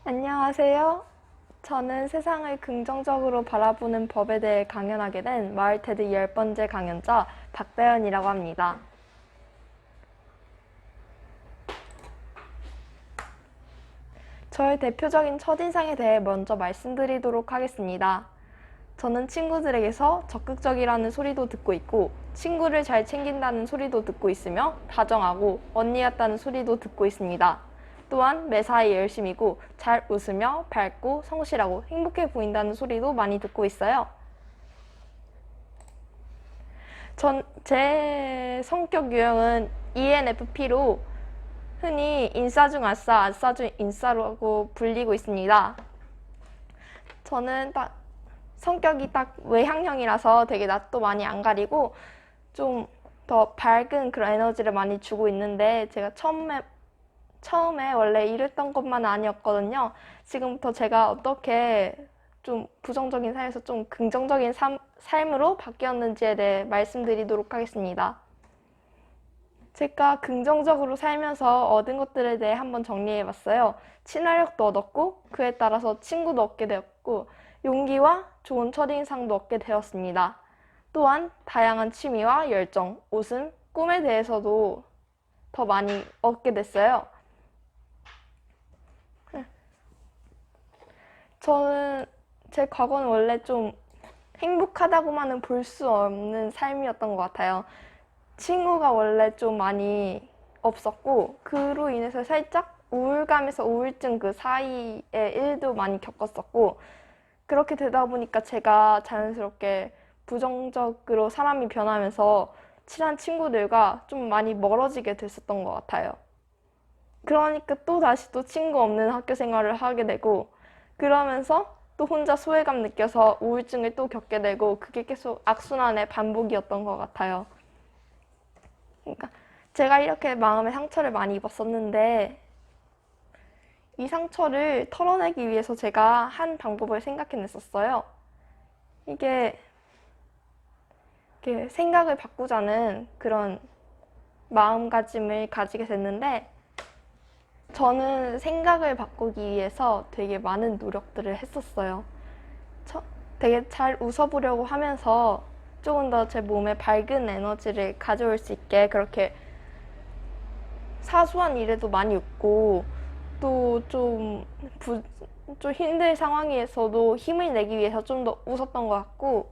안녕하세요. 저는 세상을 긍정적으로 바라보는 법에 대해 강연하게 된 마을테드 10번째 강연자 박다연이라고 합니다. 저의 대표적인 첫인상에 대해 먼저 말씀드리도록 하겠습니다. 저는 친구들에게서 적극적이라는 소리도 듣고 있고 친구를 잘 챙긴다는 소리도 듣고 있으며 다정하고 언니 같다는 소리도 듣고 있습니다. 또한 매사에 열심이고 잘 웃으며 밝고 성실하고 행복해 보인다는 소리도 많이 듣고 있어요. 제 성격 유형은 ENFP로 흔히 인싸 중 아싸, 아싸 중 인싸라고 불리고 있습니다. 저는 성격이 딱 외향형이라서 되게 낯도 많이 안 가리고 좀 더 밝은 그런 에너지를 많이 주고 있는데 제가 처음에 원래 이랬던 것만 아니었거든요. 지금부터 제가 어떻게 좀 부정적인 삶에서 좀 긍정적인 삶으로 바뀌었는지에 대해 말씀드리도록 하겠습니다. 제가 긍정적으로 살면서 얻은 것들에 대해 한번 정리해봤어요. 친화력도 얻었고 그에 따라서 친구도 얻게 되었고 용기와 좋은 첫인상도 얻게 되었습니다. 또한 다양한 취미와 열정, 웃음, 꿈에 대해서도 더 많이 얻게 됐어요. 저는 제 과거는 원래 좀 행복하다고만은 볼 수 없는 삶이었던 것 같아요. 친구가 원래 좀 많이 없었고 그로 인해서 살짝 우울감에서 우울증 그 사이에 일도 많이 겪었었고 그렇게 되다 보니까 제가 자연스럽게 부정적으로 사람이 변하면서 친한 친구들과 좀 많이 멀어지게 됐었던 것 같아요. 그러니까 또 다시 또 친구 없는 학교 생활을 하게 되고 그러면서 또 혼자 소외감 느껴서 우울증을 또 겪게 되고 그게 계속 악순환의 반복이었던 것 같아요. 그러니까 제가 이렇게 마음의 상처를 많이 입었었는데 이 상처를 털어내기 위해서 제가 한 방법을 생각해냈었어요. 이게 생각을 바꾸자는 그런 마음가짐을 가지게 됐는데 저는 생각을 바꾸기 위해서 되게 많은 노력들을 했었어요. 되게 잘 웃어보려고 하면서 조금 더 제 몸에 밝은 에너지를 가져올 수 있게 그렇게 사소한 일에도 많이 웃고 또 좀 힘든 상황에서도 힘을 내기 위해서 좀 더 웃었던 것 같고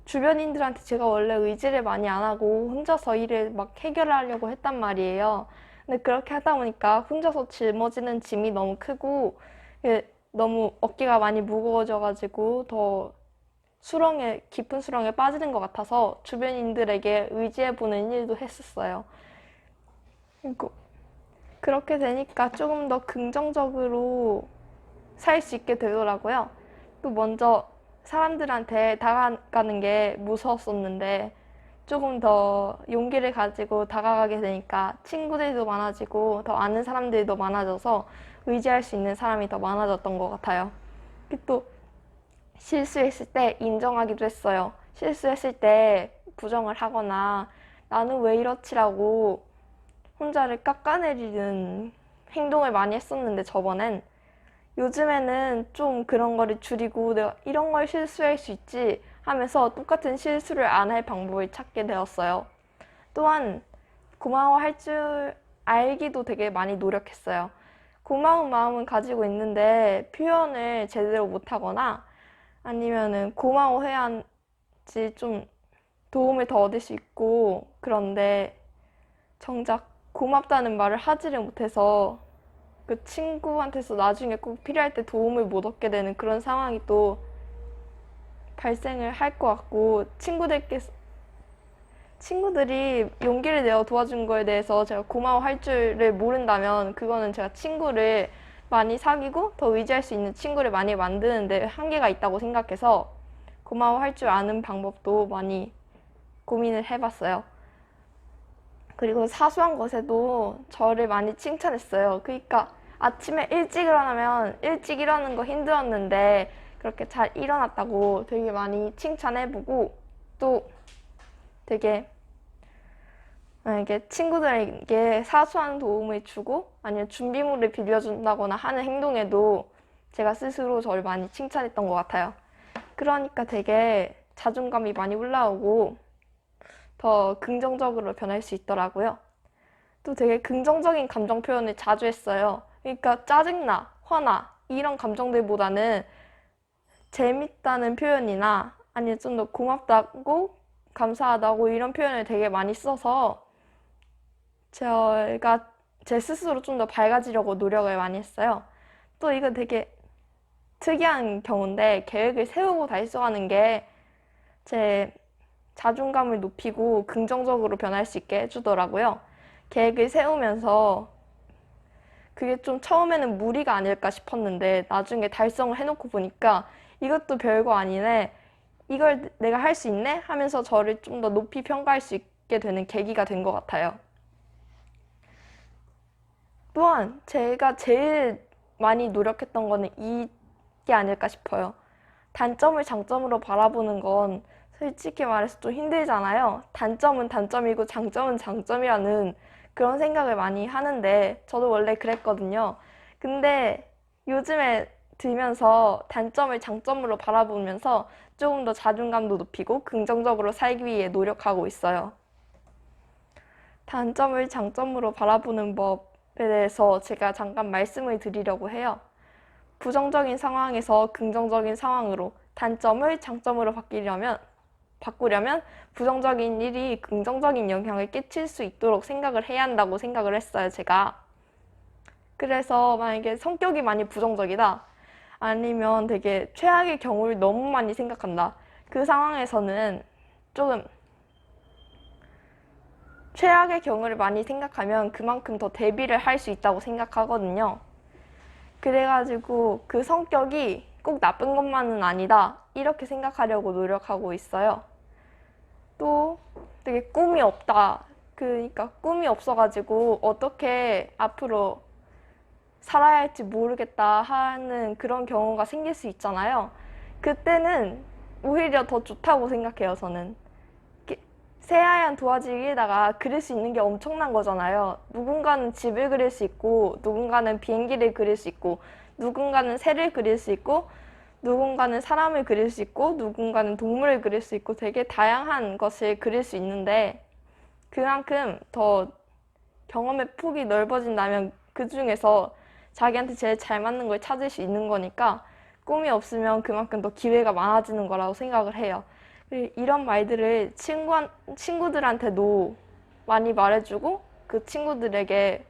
주변인들한테 제가 원래 의지를 많이 안 하고 혼자서 일을 막 해결하려고 했단 말이에요. 근데 그렇게 하다 보니까 혼자서 짊어지는 짐이 너무 크고 너무 어깨가 많이 무거워져가지고 더 깊은 수렁에 빠지는 것 같아서 주변인들에게 의지해보는 일도 했었어요. 그리고 그렇게 되니까 조금 더 긍정적으로 살 수 있게 되더라고요. 또 먼저 사람들한테 다가가는 게 무서웠었는데 조금 더 용기를 가지고 다가가게 되니까 친구들도 많아지고 더 아는 사람들도 많아져서 의지할 수 있는 사람이 더 많아졌던 것 같아요. 또 실수했을 때 인정하기도 했어요. 실수했을 때 부정을 하거나 나는 왜 이렇지라고 혼자를 깎아내리는 행동을 많이 했었는데 저번엔 요즘에는 좀 그런 거를 줄이고 내가 이런 걸 실수할 수 있지 하면서 똑같은 실수를 안 할 방법을 찾게 되었어요. 또한 고마워할 줄 알기도 되게 많이 노력했어요. 고마운 마음은 가지고 있는데 표현을 제대로 못하거나 아니면은 고마워해야지 좀 도움을 더 얻을 수 있고 그런데 정작 고맙다는 말을 하지를 못해서 그 친구한테서 나중에 꼭 필요할 때 도움을 못 얻게 되는 그런 상황이 또 발생을 할 것 같고 친구들이 용기를 내어 도와준 거에 대해서 제가 고마워할 줄을 모른다면 그거는 제가 친구를 많이 사귀고 더 의지할 수 있는 친구를 많이 만드는데 한계가 있다고 생각해서 고마워할 줄 아는 방법도 많이 고민을 해봤어요. 그리고 사소한 것에도 저를 많이 칭찬했어요. 그러니까 아침에 일찍 일어나면 일찍 일어나는 거 힘들었는데 그렇게 잘 일어났다고 되게 많이 칭찬해보고 또 되게 만약에 친구들에게 사소한 도움을 주고 아니면 준비물을 빌려준다거나 하는 행동에도 제가 스스로 저를 많이 칭찬했던 것 같아요. 그러니까 되게 자존감이 많이 올라오고 더 긍정적으로 변할 수 있더라고요. 또 되게 긍정적인 감정 표현을 자주 했어요. 그러니까 짜증나, 화나 이런 감정들보다는 재밌다는 표현이나 아니면 좀 더 고맙다고 감사하다고 이런 표현을 되게 많이 써서 제가 제 스스로 좀 더 밝아지려고 노력을 많이 했어요. 또 이거 되게 특이한 경우인데 계획을 세우고 달성하는 게 제 자존감을 높이고 긍정적으로 변할 수 있게 해주더라고요. 계획을 세우면서 그게 좀 처음에는 무리가 아닐까 싶었는데 나중에 달성을 해놓고 보니까 이것도 별거 아니네. 이걸 내가 할 수 있네? 하면서 저를 좀 더 높이 평가할 수 있게 되는 계기가 된 것 같아요. 또한 제가 제일 많이 노력했던 거는 이게 아닐까 싶어요. 단점을 장점으로 바라보는 건 솔직히 말해서 좀 힘들잖아요. 단점은 단점이고 장점은 장점이라는 그런 생각을 많이 하는데 저도 원래 그랬거든요. 근데 요즘에 들면서 단점을 장점으로 바라보면서 조금 더 자존감도 높이고 긍정적으로 살기 위해 노력하고 있어요. 단점을 장점으로 바라보는 법에 대해서 제가 잠깐 말씀을 드리려고 해요. 부정적인 상황에서 긍정적인 상황으로 단점을 장점으로 바꾸려면 부정적인 일이 긍정적인 영향을 끼칠 수 있도록 생각을 해야 한다고 생각을 했어요, 제가. 그래서 만약에 성격이 많이 부정적이다. 아니면 되게 최악의 경우를 너무 많이 생각한다. 그 상황에서는 조금 최악의 경우를 많이 생각하면 그만큼 더 대비를 할 수 있다고 생각하거든요. 그래가지고 그 성격이 꼭 나쁜 것만은 아니다. 이렇게 생각하려고 노력하고 있어요. 또 되게 꿈이 없다. 그러니까 꿈이 없어가지고 어떻게 앞으로 살아야 할지 모르겠다 하는 그런 경우가 생길 수 있잖아요. 그때는 오히려 더 좋다고 생각해요, 저는. 새하얀 도화지 위에다가 그릴 수 있는 게 엄청난 거잖아요. 누군가는 집을 그릴 수 있고, 누군가는 비행기를 그릴 수 있고, 누군가는 새를 그릴 수 있고, 누군가는 사람을 그릴 수 있고, 누군가는 동물을 그릴 수 있고, 되게 다양한 것을 그릴 수 있는데, 그만큼 더 경험의 폭이 넓어진다면 그 중에서 자기한테 제일 잘 맞는 걸 찾을 수 있는 거니까, 꿈이 없으면 그만큼 더 기회가 많아지는 거라고 생각을 해요. 이런 말들을 친구들한테도 많이 말해주고 그 친구들에게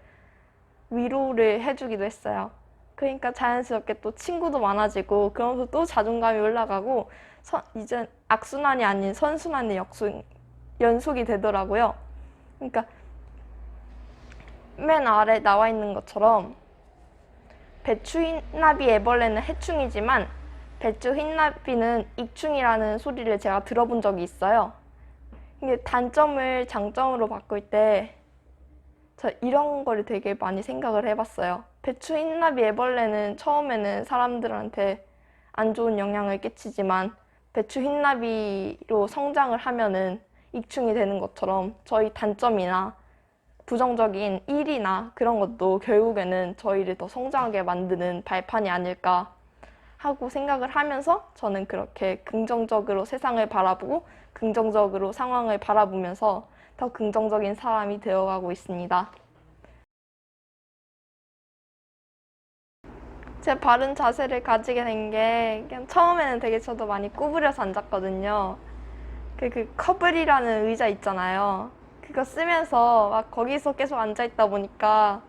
위로를 해주기도 했어요. 그러니까 자연스럽게 또 친구도 많아지고 그러면서 또 자존감이 올라가고 이제 악순환이 아닌 선순환의 연속이 되더라고요. 그러니까 맨 아래 나와 있는 것처럼 배추 흰나비 애벌레는 해충이지만 배추 흰나비는 익충이라는 소리를 제가 들어본 적이 있어요. 이게 단점을 장점으로 바꿀 때 저 이런 거를 되게 많이 생각을 해봤어요. 배추 흰나비 애벌레는 처음에는 사람들한테 안 좋은 영향을 끼치지만 배추 흰나비로 성장을 하면은 익충이 되는 것처럼 저희 단점이나 부정적인 일이나 그런 것도 결국에는 저희를 더 성장하게 만드는 발판이 아닐까 하고 생각을 하면서 저는 그렇게 긍정적으로 세상을 바라보고 긍정적으로 상황을 바라보면서 더 긍정적인 사람이 되어가고 있습니다. 제 바른 자세를 가지게 된 게 그냥 처음에는 되게 저도 많이 구부려서 앉았거든요. 그 커블이라는 의자 있잖아요. 그거 쓰면서 막 거기서 계속 앉아있다 보니까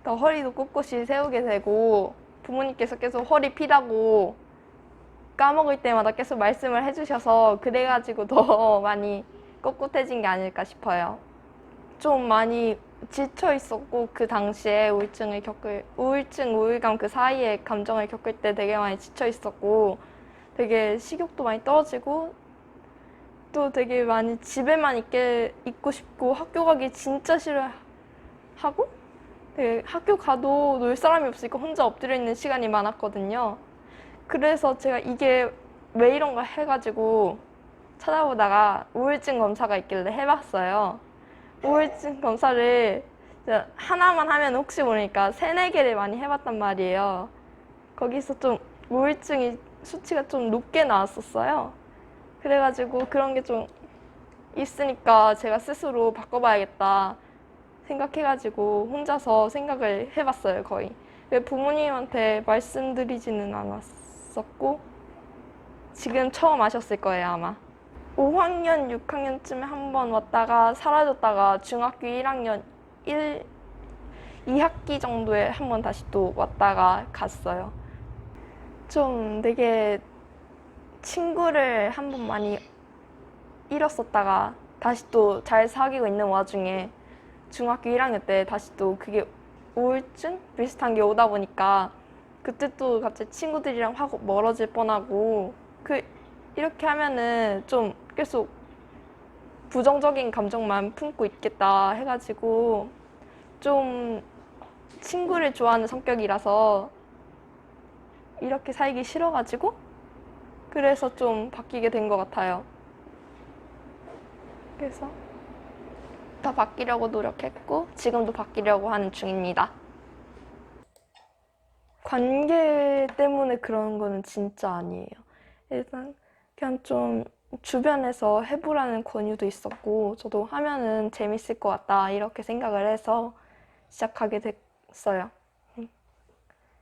더 허리도 꼿꼿이 세우게 되고 부모님께서 계속 허리 피라고 까먹을 때마다 계속 말씀을 해주셔서 그래가지고 더 많이 꼿꼿해진 게 아닐까 싶어요. 좀 많이 지쳐 있었고 그 당시에 우울증, 우울감 그 사이에 감정을 겪을 때 되게 많이 지쳐 있었고 되게 식욕도 많이 떨어지고 또 되게 많이 집에만 있고 싶고 학교 가기 진짜 싫어하고 되게 학교 가도 놀 사람이 없으니까 혼자 엎드려 있는 시간이 많았거든요. 그래서 제가 이게 왜 이런가 해가지고 찾아보다가 우울증 검사가 있길래 해봤어요. 우울증 검사를 하나만 하면 혹시 모르니까 세네 개를 많이 해봤단 말이에요. 거기서 좀 우울증이 수치가 좀 높게 나왔었어요. 그래가지고 그런 게 좀 있으니까 제가 스스로 바꿔봐야겠다 생각해가지고 혼자서 생각을 해봤어요, 거의. 부모님한테 말씀드리지는 않았었고, 지금 처음 아셨을 거예요, 아마. 5학년, 6학년쯤에 한 번 왔다가 사라졌다가 중학교 1학년 2학기 정도에 한 번 다시 또 왔다가 갔어요. 좀 되게 친구를 한 번 많이 잃었었다가 다시 또 잘 사귀고 있는 와중에 중학교 1학년 때 다시 또 그게 우울증 비슷한 게 오다 보니까 그때 또 갑자기 친구들이랑 확 멀어질 뻔하고 이렇게 하면은 좀 계속 부정적인 감정만 품고 있겠다 해가지고 좀 친구를 좋아하는 성격이라서 이렇게 살기 싫어가지고 그래서 좀 바뀌게 된 것 같아요. 그래서 더 바뀌려고 노력했고 지금도 바뀌려고 하는 중입니다. 관계 때문에 그런 거는 진짜 아니에요. 일단 그냥 좀 주변에서 해보라는 권유도 있었고 저도 하면은 재밌을 것 같다 이렇게 생각을 해서 시작하게 됐어요.